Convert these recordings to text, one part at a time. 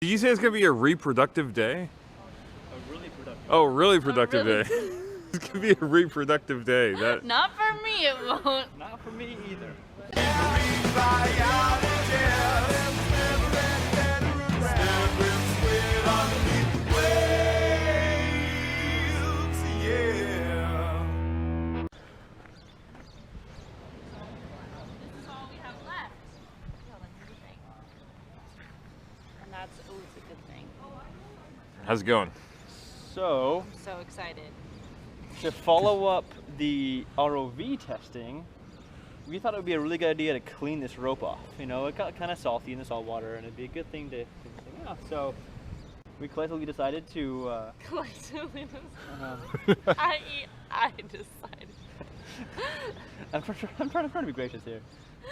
Did you say it's gonna be a reproductive day? A really productive. Oh, really productive day. It's gonna be a reproductive day. That. Not for me, it won't. Not for me either. That's always a good thing. How's it going? So, I'm so excited. to follow up the ROV testing, we thought it would be a really good idea to clean this rope off. You know, it got kind of salty in the salt water, and it'd be a good thing to clean this thing off. So, we collectively decided to. Collectively, I decided. I'm trying to be gracious here.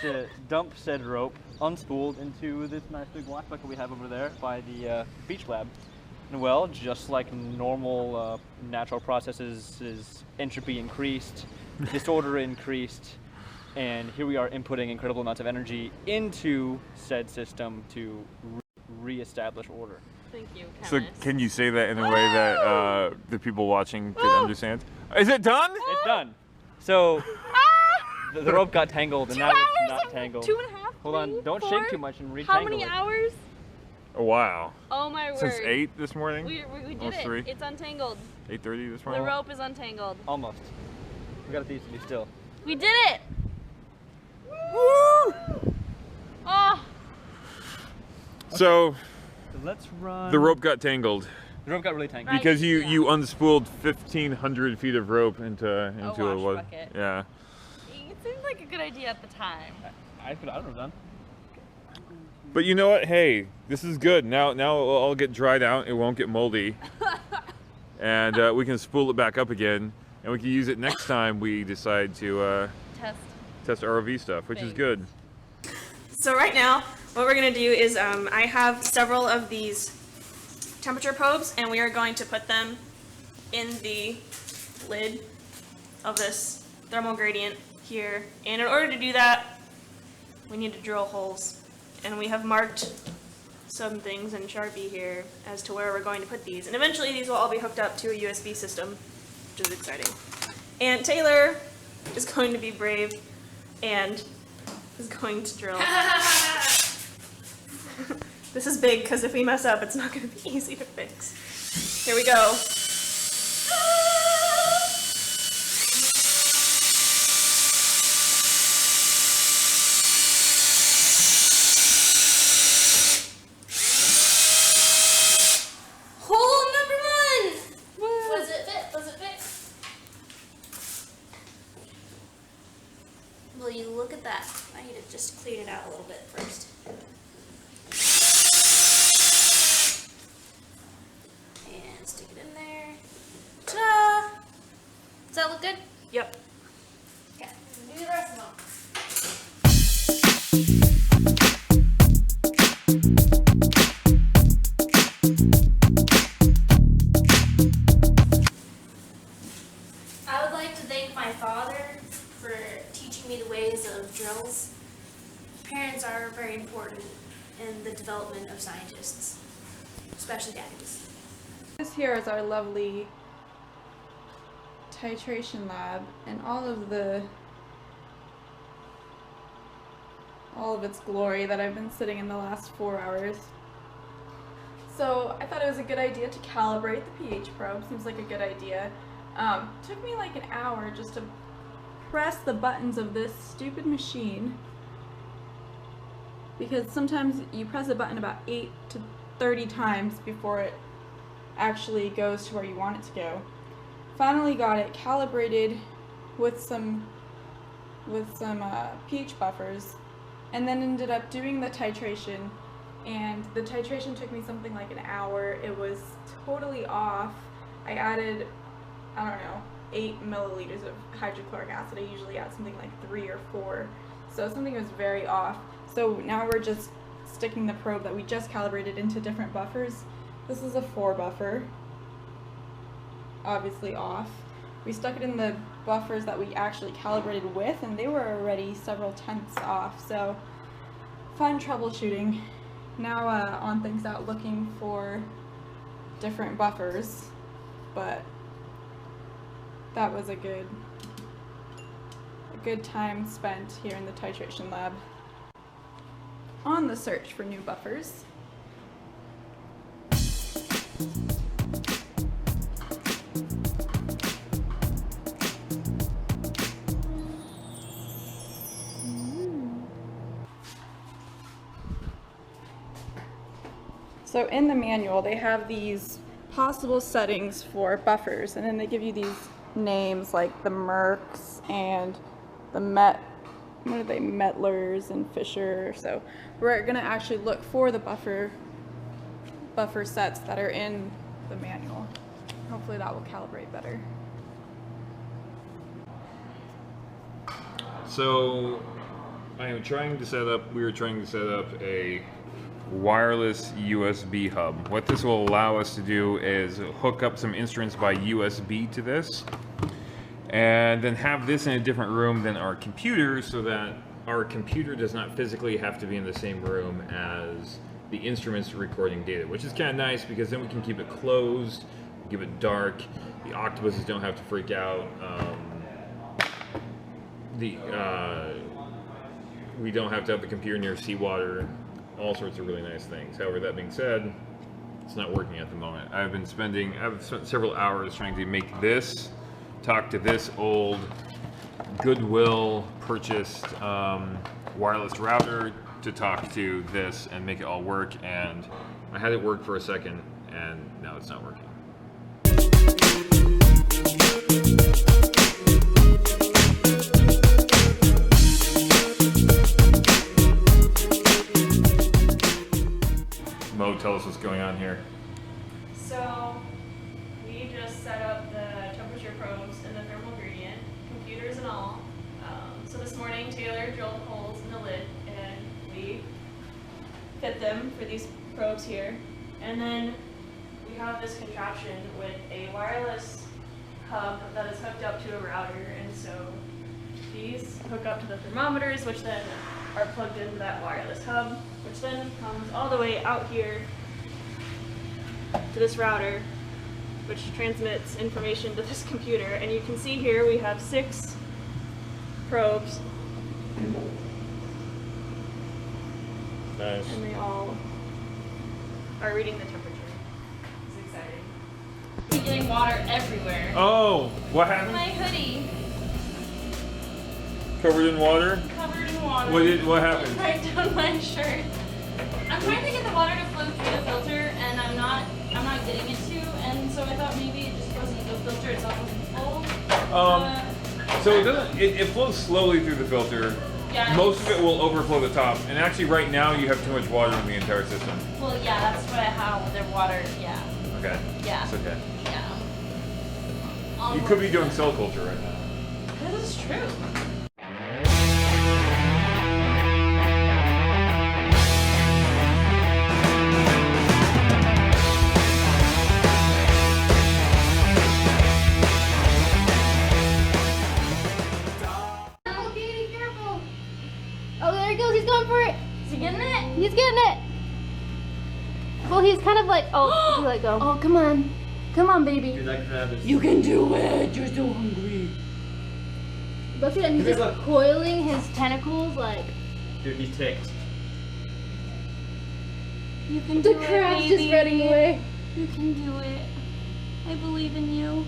To dump said rope unspooled into this nice big wash bucket we have over there by the beach lab. And well, just like normal natural processes, is entropy increased, disorder increased, and here we are inputting incredible amounts of energy into said system to re-establish order. Thank you, chemist. So can you say that in a way that the people watching could understand? Is it done? It's done. So the rope got tangled, and now it's not tangled. 2.5. Hold on, don't four? shake too much and retangle How many it. hours? Oh, wow. Oh my word. Since 8 this morning? We did Almost it. 3? It's untangled. 8:30 this The morning? rope is untangled. Almost. We got a piece to do still. We did it! Woo! Oh! So Let's run. the rope got tangled The rope got really tangled. Right. because you Yeah. you unspooled 1,500 feet of rope into a wash bucket. Yeah. It seemed like a good idea at the time. I don't know, done. But you know what? Hey, this is good. Now it'll all get dried out. It won't get moldy, and we can spool it back up again, and we can use it next time we decide to Test. ROV stuff, which is good. So right now, what we're going to do is I have several of these temperature probes, and we are going to put them in the lid of this thermal gradient here. And in order to do that, we need to drill holes. And we have marked some things in Sharpie here as to where we're going to put these. And eventually these will all be hooked up to a USB system, which is exciting. And Taylor is going to be brave and is going to drill. This is big because if we mess up, it's not going to be easy to fix. Here we go. Hole number 1! Does it fit? Does it fit? Will you look at that? I need to just clean it out a little bit first. And stick it in there. Ta-da! Does that look good? Yep. Okay, do the rest of them. I would like to thank my father for teaching me the ways of drills. Parents are very important in the development of scientists, especially daddies. This here is our lovely titration lab, and all of its glory that I've been sitting in the last 4 hours. So I thought it was a good idea to calibrate the pH probe. Seems like a good idea. Took me like an hour just to press the buttons of this stupid machine, because sometimes you press a button about 8 to 30 times before it actually goes to where you want it to go. Finally got it calibrated with some pH buffers, and then ended up doing the titration, and the titration took me something like an hour. It was totally off. I added, I don't know, 8 milliliters of hydrochloric acid. I usually add something like 3 or 4, so something was very off. So now we're just sticking the probe that we just calibrated into different buffers. This is a 4 buffer, obviously off. We stuck it in the buffers that we actually calibrated with, and they were already several tenths off, so fun troubleshooting. now on things out looking for different buffers, but that was a good time spent here in the titration lab on the search for new buffers. So in the manual, they have these possible settings for buffers, and then they give you these names like the Mercs and the Mettlers and Fisher. So we're gonna actually look for the buffer sets that are in the manual. Hopefully that will calibrate better. So we were trying to set up a wireless USB hub. What this will allow us to do is hook up some instruments by USB to this, and then have this in a different room than our computer, so that our computer does not physically have to be in the same room as the instruments recording data, which is kind of nice because then we can keep it closed, keep it dark. The octopuses don't have to freak out. We don't have to have the computer near seawater. All sorts of really nice things. However, that being said, it's not working at the moment. I've spent several hours trying to make this talk to this old Goodwill purchased wireless router to talk to this and make it all work, and I had it work for a second and now it's not working. Mo, tell us what's going on here. So we just set up the temperature probes and the thermal gradient, computers and all. So this morning Taylor drilled holes in the lid and we fit them for these probes here. And then we have this contraption with a wireless hub that is hooked up to a router, and so these hook up to the thermometers, which then are plugged into that wireless hub, which then comes all the way out here to this router, which transmits information to this computer. And you can see here we have 6 probes. Nice. And they all are reading the temperature. It's exciting. You're getting water everywhere. Oh, what happened? My hoodie Covered in water? covered in water. What happened? Right down my shirt. I'm trying to get the water to flow through the filter, and I'm not getting it to, and so I thought maybe it just wasn't the filter itself wasn't full. So it flows slowly through the filter. Yeah. Most of it will overflow the top, and actually right now you have too much water in the entire system. Well, yeah, that's how their water. Yeah. Okay. Yeah. It's okay. Yeah. You could be doing cell culture right now. This is true. Oh, there he goes. He's going for it. Is he getting it? He's getting it. Well, he's kind of like, oh, he let go. Oh, come on. Come on, baby. Dude, that crab is... You can do it. You're so hungry. Look at him. He's just coiling his tentacles like. Dude, he's ticked. You can do The it, crab's baby. just running away. You can do it. I believe in you.